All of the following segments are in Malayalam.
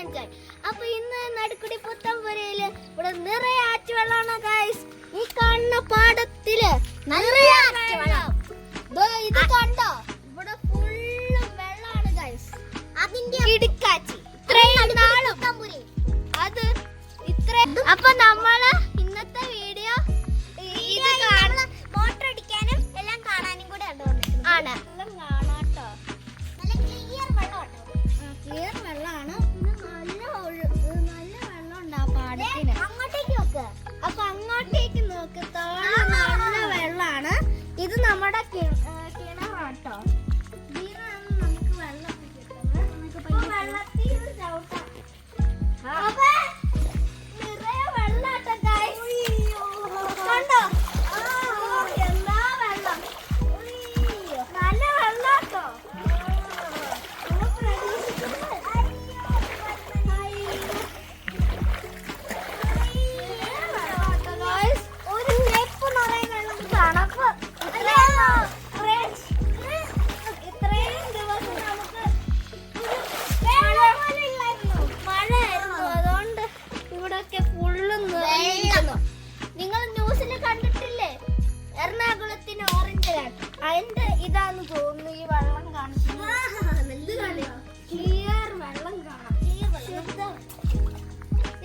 എൻജോയ്. അപ്പൊ ഇന്ന് നടുക്കുടി പുത്തൻപുരയില് ഇവിടെ നിറയെ ആറ്റുവെള്ളമാണ് ഗൈസ്. ഈ കാണുന്ന പാടത്തില് നിറയെ ആറ്റുവെള്ളം. ഇത് കണ്ടോ, ഇവിടെ ഫുള്ള് വെള്ളമാണ് ഗൈസ്. അതിന്റെ ഇടുക്കാച്ചി ഇത്രയും നാളും അത് ഇത്ര. അപ്പൊ നമ്മള് ഇന്നത്തെ വീഡിയോ ഇത് കാണാൻ മോട്ടർ അടിക്കാനും എല്ലാം കാണാനും കൂടെ ആണ്. എല്ലാം കാണാട്ടോ, നല്ല ക്ലിയർ വെള്ളമാണ്. ക്ലിയർ വെള്ളമാണ്. നല്ല വെള്ളമുണ്ട് ആ പാടത്തിന്. അങ്ങോട്ടേക്ക് നോക്ക്. അപ്പൊ അങ്ങോട്ടേക്ക് നോക്ക്, താഴെ നല്ല വെള്ളമാണ്. ഇത് നമ്മുടെ കിണറാട്ടോ. ഇതിനാണ് നമുക്ക് വെള്ളം കിട്ടുന്നത്. വെള്ളത്തിൽ ചവിട്ടാം. നിറയെ വെള്ളാട്ടോ ഗൈസ്. കണ്ടോ, എന്താ വെള്ളം. നല്ല വെള്ളാട്ടോ. ഒരു സ്റ്റെപ്പ് നിറയെ വെള്ളം കാണാം. ഇത്രയും ദിവസം നമുക്ക് മഴയായിരുന്നു, അതുകൊണ്ട് ഇവിടെയൊക്കെ ഫുള്ള് നിറഞ്ഞിരുന്നു. നിങ്ങൾ ന്യൂസിൽ കണ്ടിട്ടില്ലേ, എറണാകുളത്തിന് ഓറഞ്ച് അലർട്ട്. അതിന്റെ ഇതാന്ന് തോന്നുന്നു ഈ വെള്ളം കാണിക്കുന്നത്. ക്ലിയർ വെള്ളം കാണാം.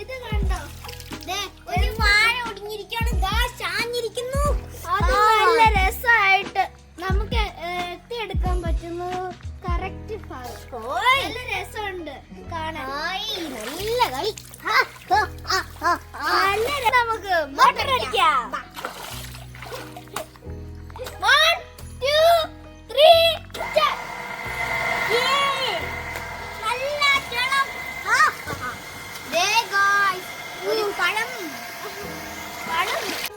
ഇത് കണ്ടോ, ഒരു വാഴ ഒടിഞ്ഞിരിക്കുന്നു, ചാഞ്ഞിരിക്കുന്നു. അത് നല്ല രസമായിട്ട് നമുക്ക് എത്തിയെടുക്കാൻ പറ്റുന്നു. കറക്റ്റ് നല്ല രസമുണ്ട് കാണാൻ. നല്ല കളി. നല്ല നമുക്ക് മോട്ടർ അടിക്കാം. 1 2 3 start. നല്ല ചളം. ഒരു പഴം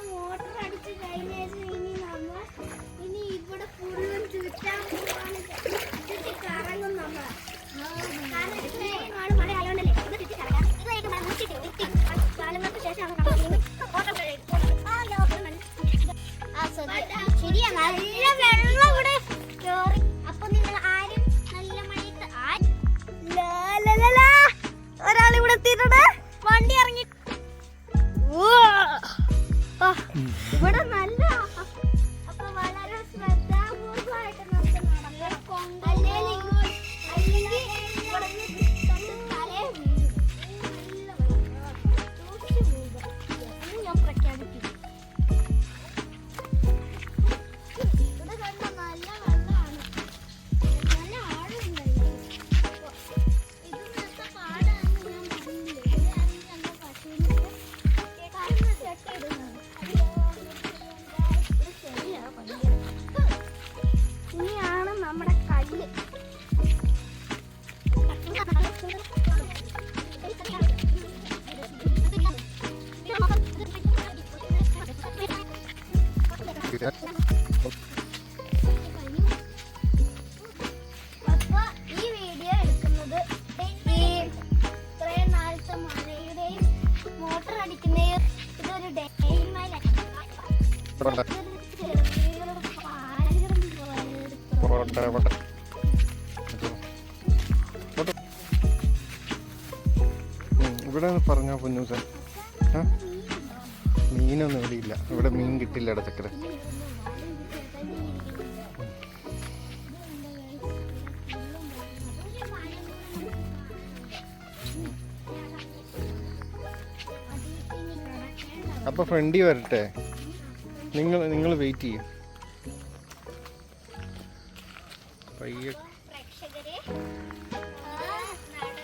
മോട്ടർ അടിച്ച് കഴിഞ്ഞേച്ച് ഇനി ഇവിടെ ഫുള്ളും ചുറ്റാൻ പോവാണ്. ചുറ്റി കറങ്ങും നമ്മൾ. മഴ ആയതുകൊണ്ടല്ലേ ഇത് ചുറ്റി കറങ്ങാം. ഇതായിട്ട് കാലങ്ങൾക്ക് ശേഷമാണ് ശരിയാ. നല്ല വെള്ളം ഇവിടെ കേറി. അപ്പൊ നിങ്ങൾ ആരും നല്ല മഴയത്ത് ഒരാളിവിടെ എത്തിയിട്ടുണ്ട്. വണ്ടി ഇറങ്ങി. ഇവിടെ നല്ല. അപ്പൊ വളരെ ശ്രദ്ധാപൂർവമായിട്ട് നമുക്ക് നടക്കണം. അല്ലെങ്കിൽ ഞാൻ പ്രഖ്യാപിക്കും. ഇവിടെ കണ്ട നല്ല വെള്ളമാണ്. നല്ല ആഴമുണ്ടല്ലോ. ഇത് നേരത്തെ പാടാന്ന് ഞാൻ പറഞ്ഞില്ലേ. ഇതാണെങ്കിൽ ഞങ്ങൾ പശുവിനൊക്കെ ഇനിയാണ് നമ്മുടെ കല്ല്. അപ്പൊ ഈ വീഡിയോ എടുക്കുന്നത് ഇത്രയും നാളത്തെ മഴയുടെയും മോട്ടർ അടിക്കുന്നതും ഇതൊരു ഡേ ഇൻ മൈ ലൈഫ്. ഇവിടെ പറഞ്ഞോ പൊന്നൂസ, മീനൊന്നും ഇവിടെ ഇല്ല. ഇവിടെ മീൻ കിട്ടില്ല ഇടച്ചക്കര. അപ്പൊ ഫ്രണ്ടി വരട്ടെ, നിങ്ങൾ വെയിറ്റ് ചെയ്യും. പയ്യെ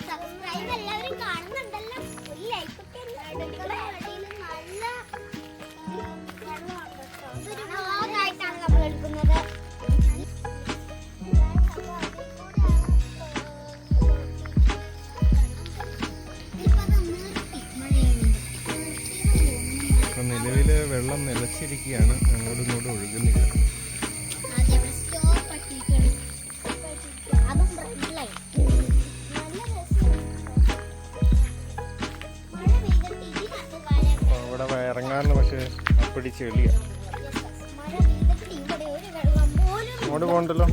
സബ്സ്ക്രൈബ് എല്ലാവരും കാണുന്നുണ്ടല്ലോ. ഒരു ലൈക്ക് ഒക്കെ നല്ല വെള്ളമാണ് കേട്ടോ. ഇതൊരു വ്ലോഗായിട്ടാണ് നമ്മൾ എടുക്കുന്നത്. നിലവില് വെള്ളം നിലച്ചിരിക്കുകയാണ്, അങ്ങോട്ടും ഇങ്ങോട്ടും ഒഴുകുന്നില്ല. അവിടെ ഇറങ്ങാറില്ല, പക്ഷെ അപ്പടി ചെളിയാ. അങ്ങോട്ട് പോകണ്ടല്ലോ.